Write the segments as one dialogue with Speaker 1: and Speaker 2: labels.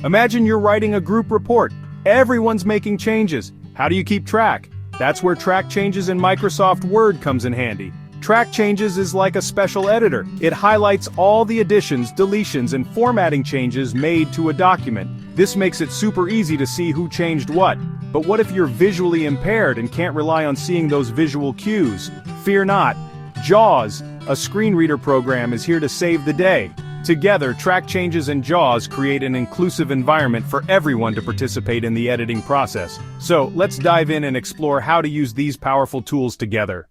Speaker 1: Imagine you're writing a group report. Everyone's making changes. How do you keep track? That's where Track Changes in Microsoft Word comes in handy. Track Changes is like a special editor. It highlights all the additions, deletions, and formatting changes made to a document. This makes it super easy to see who changed what. But what if you're visually impaired and can't rely on seeing those visual cues? Fear not. JAWS, a screen reader program, is here to save the day. Together, Track Changes and JAWS create an inclusive environment for everyone to participate in the editing process. So, let's dive in and explore how to use these powerful tools together.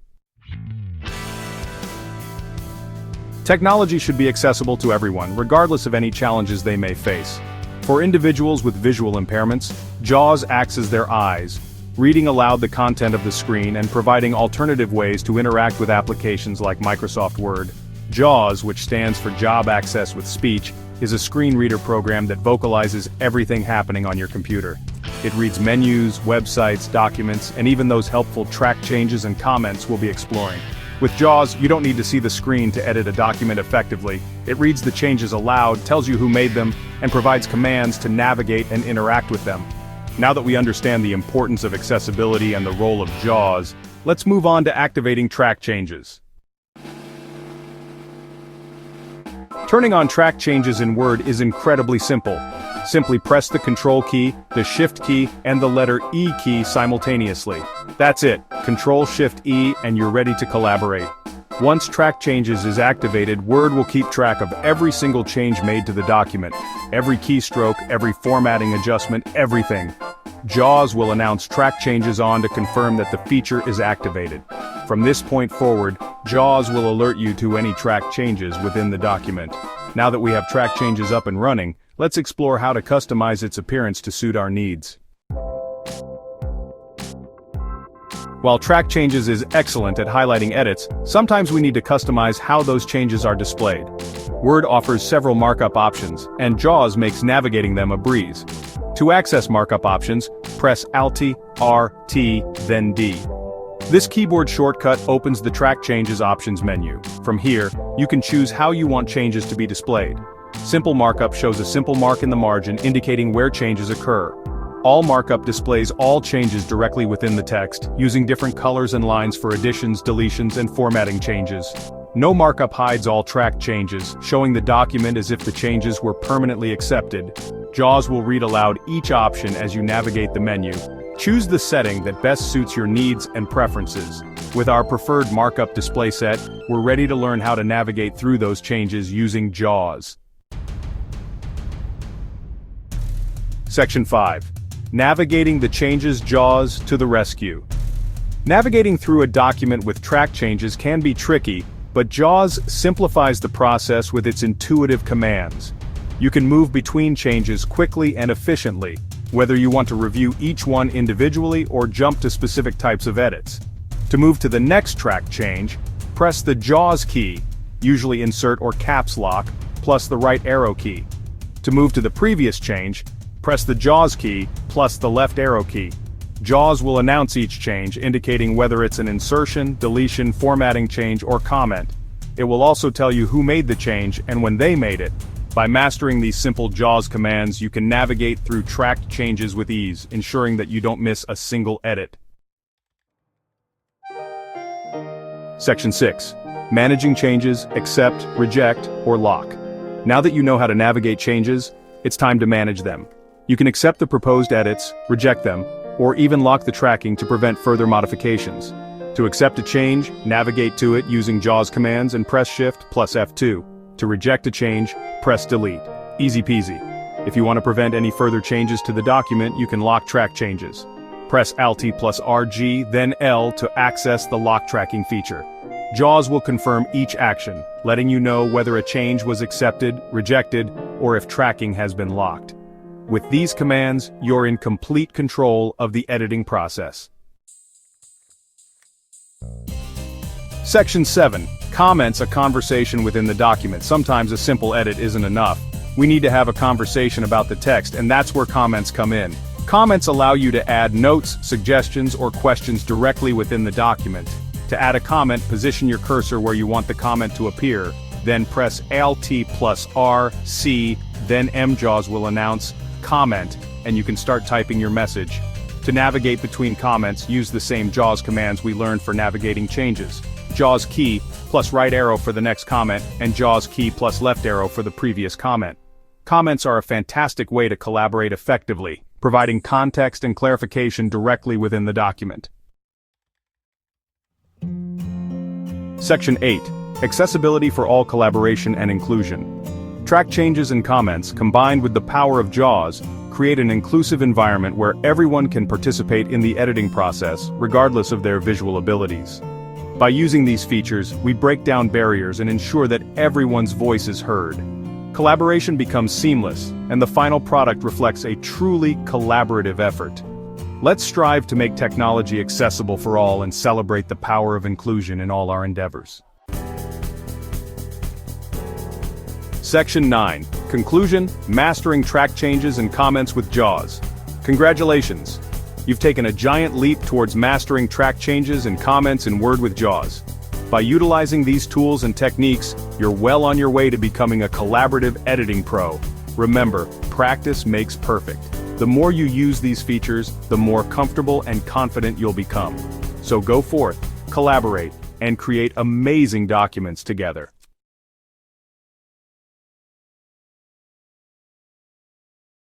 Speaker 1: Technology should be accessible to everyone, regardless of any challenges they may face. For individuals with visual impairments, JAWS acts as their eyes, reading aloud the content of the screen and providing alternative ways to interact with applications like Microsoft Word. JAWS, which stands for Job Access with Speech, is a screen reader program that vocalizes everything happening on your computer. It reads menus, websites, documents, and even those helpful track changes and comments we'll be exploring. With JAWS, you don't need to see the screen to edit a document effectively. It reads the changes aloud, tells you who made them, and provides commands to navigate and interact with them. Now that we understand the importance of accessibility and the role of JAWS, let's move on to activating track changes. Turning on track changes in Word is incredibly simple. Simply press the Control key, the Shift key, and the letter E key simultaneously. That's it, Control-Shift-E, and you're ready to collaborate. Once Track Changes is activated, Word will keep track of every single change made to the document. Every keystroke, every formatting adjustment, everything. JAWS will announce track changes on to confirm that the feature is activated. From this point forward, JAWS will alert you to any track changes within the document. Now that we have track changes up and running, let's explore how to customize its appearance to suit our needs. While Track Changes is excellent at highlighting edits, sometimes we need to customize how those changes are displayed. Word offers several markup options, and JAWS makes navigating them a breeze. To access markup options, press Alt-R-T, then D. This keyboard shortcut opens the Track Changes options menu. From here, you can choose how you want changes to be displayed. Simple Markup shows a simple mark in the margin indicating where changes occur. All Markup displays all changes directly within the text, using different colors and lines for additions, deletions, and formatting changes. No Markup hides all track changes, showing the document as if the changes were permanently accepted. JAWS will read aloud each option as you navigate the menu. Choose the setting that best suits your needs and preferences. With our preferred markup display set, we're ready to learn how to navigate through those changes using JAWS. Section 5. Navigating the changes. JAWS to the rescue. Navigating through a document with track changes can be tricky, but JAWS simplifies the process with its intuitive commands. You can move between changes quickly and efficiently, whether you want to review each one individually or jump to specific types of edits. To move to the next track change, press the JAWS key, usually insert or caps lock, plus the right arrow key. To move to the previous change, press the JAWS key, plus the left arrow key. JAWS will announce each change, indicating whether it's an insertion, deletion, formatting change, or comment. It will also tell you who made the change and when they made it. By mastering these simple JAWS commands, you can navigate through tracked changes with ease, ensuring that you don't miss a single edit. Section 6. Managing changes, accept, reject, or lock. Now that you know how to navigate changes, it's time to manage them. You can accept the proposed edits, reject them, or even lock the tracking to prevent further modifications. To accept a change, navigate to it using JAWS commands and press Shift plus F2. To reject a change, press Delete. Easy peasy. If you want to prevent any further changes to the document, you can lock track changes. Press Alt plus RG, then L to access the lock tracking feature. JAWS will confirm each action, letting you know whether a change was accepted, rejected, or if tracking has been locked. With these commands, you're in complete control of the editing process. Section 7. Comments. A conversation within the document. Sometimes a simple edit isn't enough. We need to have a conversation about the text, and that's where comments come in. Comments allow you to add notes, suggestions, or questions directly within the document. To add a comment, position your cursor where you want the comment to appear, then press Alt plus R, C, then JAWS will announce comment, and you can start typing your message. To navigate between comments, use the same JAWS commands we learned for navigating changes. JAWS key plus right arrow for the next comment, and JAWS key plus left arrow for the previous comment. Comments are a fantastic way to collaborate effectively, providing context and clarification directly within the document. Section 8. Accessibility for all collaboration and inclusion. Track changes and comments, combined with the power of JAWS, create an inclusive environment where everyone can participate in the editing process, regardless of their visual abilities. By using these features, we break down barriers and ensure that everyone's voice is heard. Collaboration becomes seamless, and the final product reflects a truly collaborative effort. Let's strive to make technology accessible for all and celebrate the power of inclusion in all our endeavors. Section 9. Conclusion: Mastering track changes and comments with JAWS. Congratulations! You've taken a giant leap towards mastering track changes and comments in Word with JAWS. By utilizing these tools and techniques, you're well on your way to becoming a collaborative editing pro. Remember, practice makes perfect. The more you use these features, the more comfortable and confident you'll become. So go forth, collaborate, and create amazing documents together.